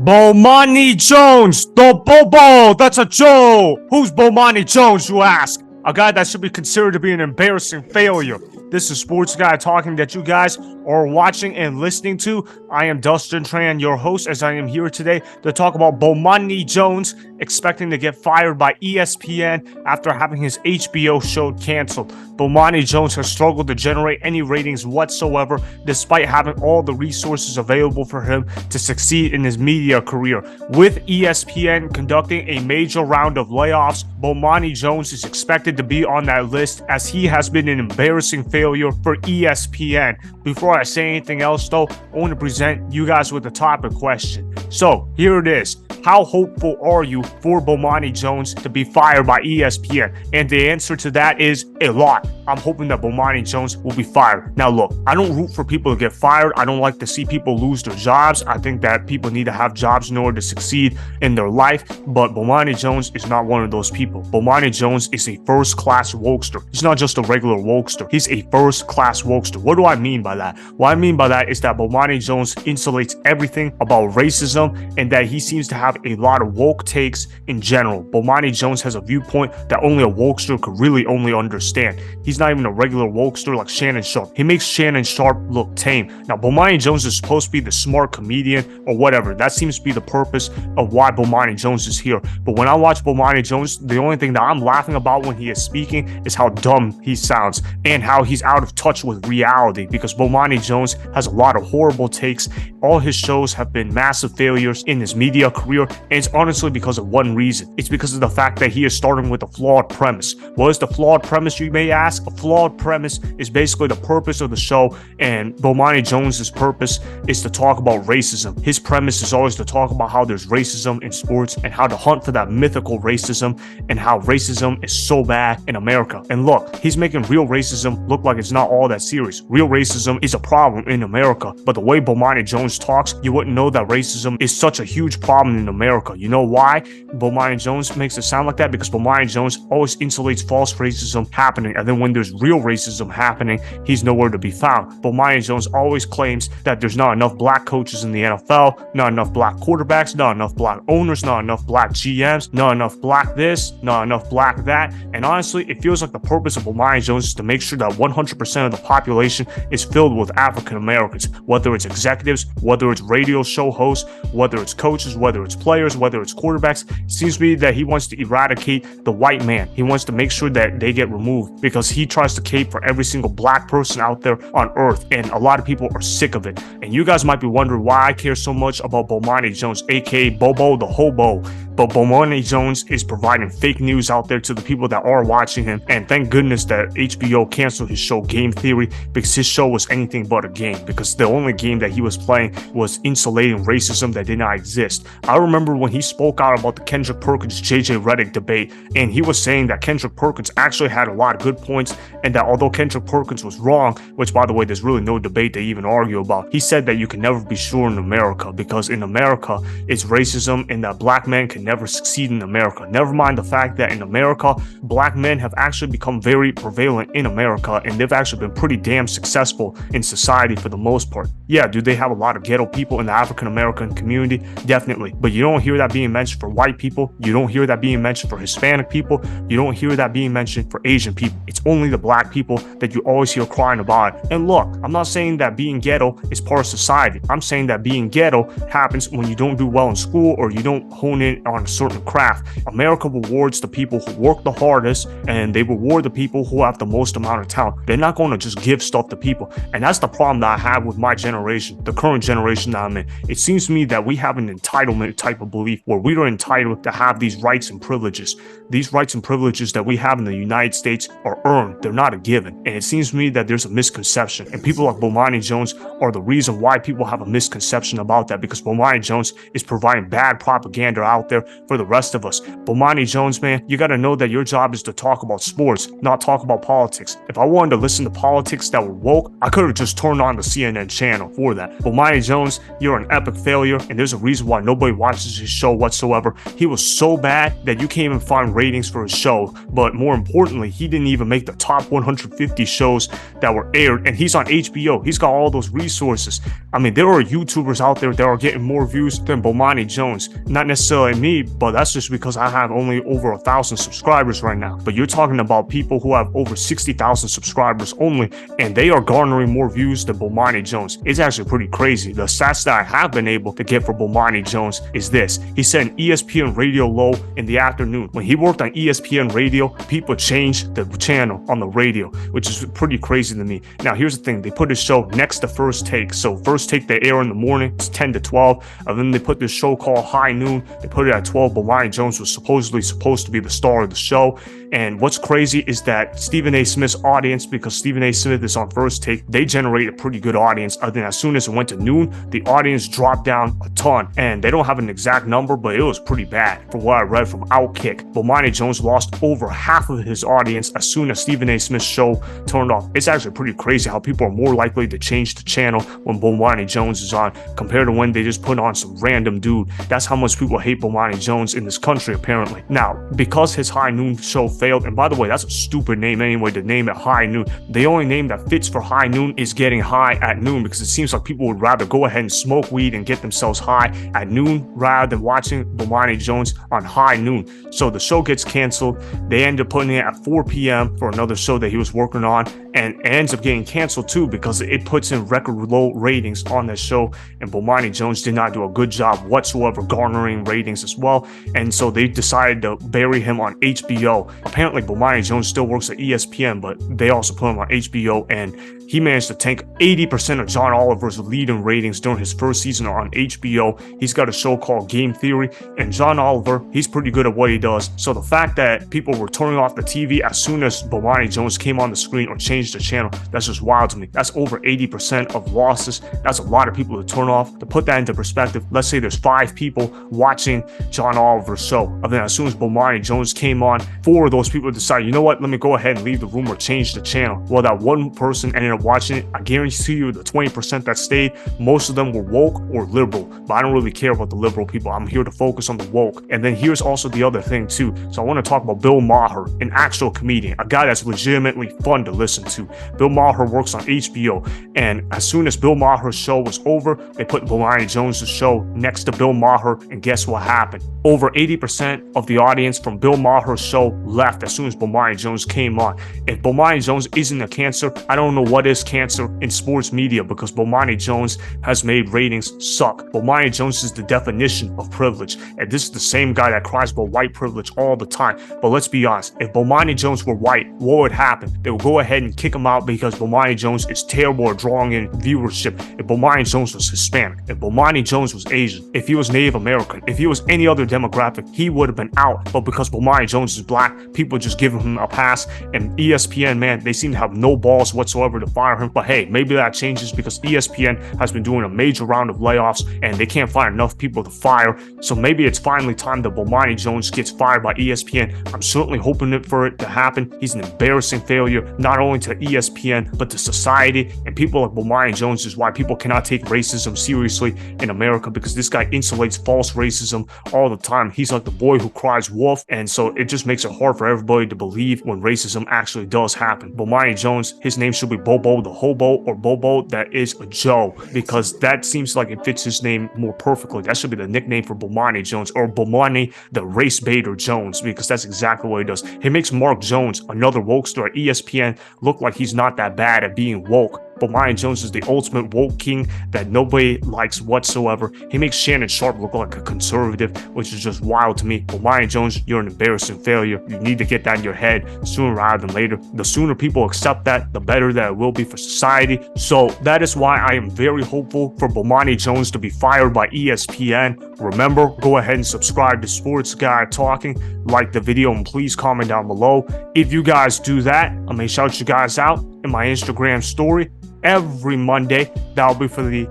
Bomani Jones, the Bobo, that's a Joe. Who's Bomani Jones, you ask? A guy that should be considered to be an embarrassing failure. This is Sports Guy talking that you guys are watching and listening to. I am Dustin Tran, your host, as I am here today to talk about Bomani Jones expecting to get fired by ESPN after having his HBO show canceled. Bomani Jones has struggled to generate any ratings whatsoever, despite having all the resources available for him to succeed in his media career. With ESPN conducting a major round of layoffs, Bomani Jones is expected to be on that list as he has been an embarrassing failure for ESPN. Before I say anything else though, I want to present you guys with a topic question. So here it is. How hopeful are you for Bomani Jones to be fired by ESPN? And the answer to that is a lot. I'm hoping that Bomani Jones will be fired. Now look, I don't root for people to get fired. I don't like to see people lose their jobs. I think that people need to have jobs in order to succeed in their life. But Bomani Jones is not one of those people. Bomani Jones is a first-class Walkster. He's not just a regular Walkster. He's a first-class Walkster. What do I mean by that? What I mean by that is that Bomani Jones insulates everything about racism and that he seems to have a lot of woke takes in general. Bomani Jones has a viewpoint that only a Walkster could really only understand. He's not even a regular Walkster like Shannon Sharpe. He makes Shannon Sharpe look tame. Now, Bomani Jones is supposed to be the smart comedian or whatever. That seems to be the purpose of why Bomani Jones is here. But when I watch Bomani Jones, the only thing that I'm laughing about when he is speaking is how dumb he sounds and how he's out of touch with reality, because Bomani Jones has a lot of horrible takes. All his shows have been massive failures in his media career, and it's honestly because of one reason. It's because of the fact that he is starting with a flawed premise. What is the flawed premise, you may ask? A flawed premise is basically the purpose of the show, and Bomani Jones's purpose is to talk about racism. His premise is always to talk about how there's racism in sports and how to hunt for that mythical racism and how racism is so bad in America. And look, he's making real racism look like it's not all that serious. Real racism is a problem in America, but the way Bomani Jones talks, you wouldn't know that racism is such a huge problem in America. You know why Bomani Jones makes it sound like that? Because Bomani Jones always insulates false racism happening, and then when there's real racism happening, he's nowhere to be found. Bomani Jones always claims that there's not enough black coaches in the NFL, not enough black quarterbacks, not enough black owners, not enough black GMs, not enough black this, not enough black that. And honestly, it feels like the purpose of Bomani Jones is to make sure that 100% of the population is filled with African Americans, whether it's executives, whether it's radio show hosts, whether it's coaches, whether it's players, whether it's quarterbacks. It seems to me that he wants to eradicate the white man. He wants to make sure that they get removed because he tries to cape for every single black person out there on earth, and a lot of people are sick of it. And you guys might be wondering why I care so much about Bomani Jones, aka Bobo the Hobo. But Bomani Jones is providing fake news out there to the people that are watching him, and thank goodness that HBO canceled his show Game Theory, because his show was anything but a game, because the only game that he was playing was insulating racism that did not exist. I remember when he spoke out about the Kendrick Perkins JJ Redick debate, and he was saying that Kendrick Perkins actually had a lot of good points, and that although Kendrick Perkins was wrong, which by the way there's really no debate to even argue about, he said that you can never be sure in America, because in America it's racism and that black men can never succeed in America. Never mind the fact that in America, black men have actually become very prevalent in America, and they've actually been pretty damn successful in society for the most part. Yeah, do they have a lot of ghetto people in the African American community? Definitely. But you don't hear that being mentioned for white people. You don't hear that being mentioned for Hispanic people. You don't hear that being mentioned for Asian people. It's only the black people that you always hear crying about it. And look, I'm not saying that being ghetto is part of society. I'm saying that being ghetto happens when you don't do well in school or you don't hone in on a certain craft. America rewards the people who work the hardest, and they reward the people who have the most amount of talent. They're not going to just give stuff to people. And that's the problem that I have with my generation, the current generation that I'm in. It seems to me that we have an entitlement type of belief where we are entitled to have these rights and privileges. These rights and privileges that we have in the United States are earned. They're not a given. And it seems to me that there's a misconception. And people like Bomani Jones are the reason why people have a misconception about that, because Bomani Jones is providing bad propaganda out there there for the rest of us. Bomani Jones, man, you gotta know that your job is to talk about sports, not talk about politics. If I wanted to listen to politics that were woke, I could have just turned on the CNN channel for that. Bomani Jones, you're an epic failure, and there's a reason why nobody watches his show whatsoever. He was so bad that you can't even find ratings for his show, but more importantly, he didn't even make the top 150 shows that were aired, and he's on HBO. He's got all those resources. I mean, there are YouTubers out there that are getting more views than Bomani Jones. Not necessarily me, but that's just because I have only over 1,000 subscribers right now. But you're talking about people who have over 60,000 subscribers only, and they are garnering more views than Bomani Jones. It's actually pretty crazy. The stats that I have been able to get for Bomani Jones is this. He said an ESPN radio low in the afternoon. When he worked on ESPN radio, people changed the channel on the radio, which is pretty crazy to me. Now, here's the thing. They put his show next to First Take. So First Take, they air in the morning. It's 10 to 12. And then they put this show called High Noon. They put it at 12. Bomani Jones was supposedly supposed to be the star of the show. And what's crazy is that Stephen A. Smith's audience, because Stephen A. Smith is on First Take, they generate a pretty good audience. And then as soon as it went to noon, the audience dropped down a ton. And they don't have an exact number, but it was pretty bad. From what I read from Outkick, Bomani Jones lost over half of his audience as soon as Stephen A. Smith's show turned off. It's actually pretty crazy how people are more likely to change the channel when Bomani Jones is on compared to when they just put on some random dude. That's how much people hate Bomani Jones in this country, apparently. Now, because his High Noon show failed, and by the way, that's a stupid name anyway to name it High Noon. The only name that fits for High Noon is getting high at noon, because it seems like people would rather go ahead and smoke weed and get themselves high at noon rather than watching Bomani Jones on High Noon. So the show gets canceled. They end up putting it at 4 p.m. for another show that he was working on, and it ends up getting canceled too because it puts in record low ratings on that show, and Bomani Jones did not do a good job whatsoever garnering ratings as well, and so they decided to bury him on HBO. Apparently Bomani Jones still works at ESPN, but they also put him on HBO, and he managed to tank 80% of John Oliver's lead-in ratings during his first season on HBO. He's got a show called Game Theory, and John Oliver, he's pretty good at what he does. So the fact that people were turning off the TV as soon as Bomani Jones came on the screen or changed the channel, that's just wild to me. That's over 80% of losses. That's a lot of people to turn off. To put that into perspective, let's say there's 5 people watching John Oliver's show, and then as soon as Bomani Jones came on, 4 of those people decided, you know what, let me go ahead and leave the room or change the channel. Well, that one person ended up watching it. I guarantee you the 20% that stayed, most of them were woke or liberal, but I don't really care about the liberal people. I'm here to focus on the woke. And then here's also the other thing too. So I want to talk about Bill Maher, an actual comedian, a guy that's legitimately fun to listen to. Bill Maher works on HBO, and as soon as Bill Maher's show was over, they put Bomani Jones' show next to Bill Maher, and guess what happened? Over 80% of the audience from Bill Maher's show left as soon as Bomani Jones came on. If Bomani Jones isn't a cancer, I don't know what is cancer in sports media, because Bomani Jones has made ratings suck. Bomani Jones is the definition of privilege, and this is the same guy that cries about white privilege all the time. But let's be honest, if Bomani Jones were white, what would happen? They would go ahead and kick him out because Bomani Jones is terrible at drawing in viewership. If Bomani Jones was Hispanic, if Bomani Jones was Asian, if he was Native American, if he was any other demographic, he would have been out. But because Bomani Jones is black, people just give him a pass, and ESPN, man, they seem to have no balls whatsoever to fire him. But hey, maybe that changes because ESPN has been doing a major round of layoffs and they can't find enough people to fire. So maybe it's finally time that Bomani Jones gets fired by ESPN. I'm certainly hoping for it to happen. He's an embarrassing failure, not only to ESPN, but to society. And people like Bomani Jones is why people cannot take racism seriously in America, because this guy insulates false racism all the time. He's like the boy who cries wolf. And so it just makes it hard for everybody to believe when racism actually does happen. Bomani Jones, his name should be Bobo the Hobo, or Bobo that is a Joe, because that seems like it fits his name more perfectly. That should be the nickname for Bomani Jones, or Bomani the Race Baiter Jones, because that's exactly what he does. He makes Mark Jones, another wokester at ESPN, look like he's not that bad at being woke. Bomani Jones is the ultimate woke king that nobody likes whatsoever. He makes Shannon Sharpe look like a conservative, which is just wild to me. Bomani Jones, you're an embarrassing failure. You need to get that in your head sooner rather than later. The sooner people accept that, the better that it will be for society. So that is why I am very hopeful for Bomani Jones to be fired by ESPN. Remember, go ahead and subscribe to Sports Guy Talking, like the video, and please comment down below. If you guys do that, I may shout you guys out in my Instagram story every Monday. That'll be for the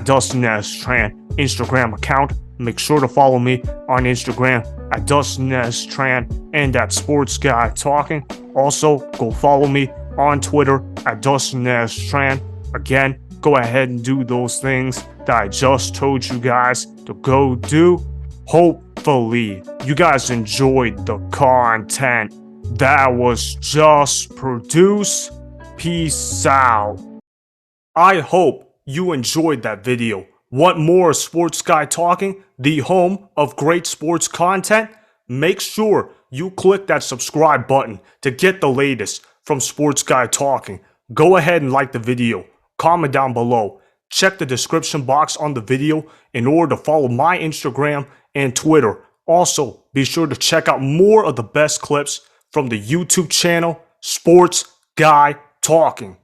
@Dustin Tran Instagram account. make sure to follow me on Instagram at Dustin Tran and at Sports Guy Talking. Also, go follow me on Twitter at Dustin Tran. Again, go ahead and do those things that I just told you guys to go do. Hopefully, you guys enjoyed the content that was just produced. Peace out. I hope you enjoyed that video. Want more Sports Guy Talking, the home of great sports content? Make sure you click that subscribe button to get the latest from Sports Guy Talking. Go ahead and like the video. Comment down below. Check the description box on the video in order to follow my Instagram and Twitter. Also, be sure to check out more of the best clips from the YouTube channel, Sports Guy Talking.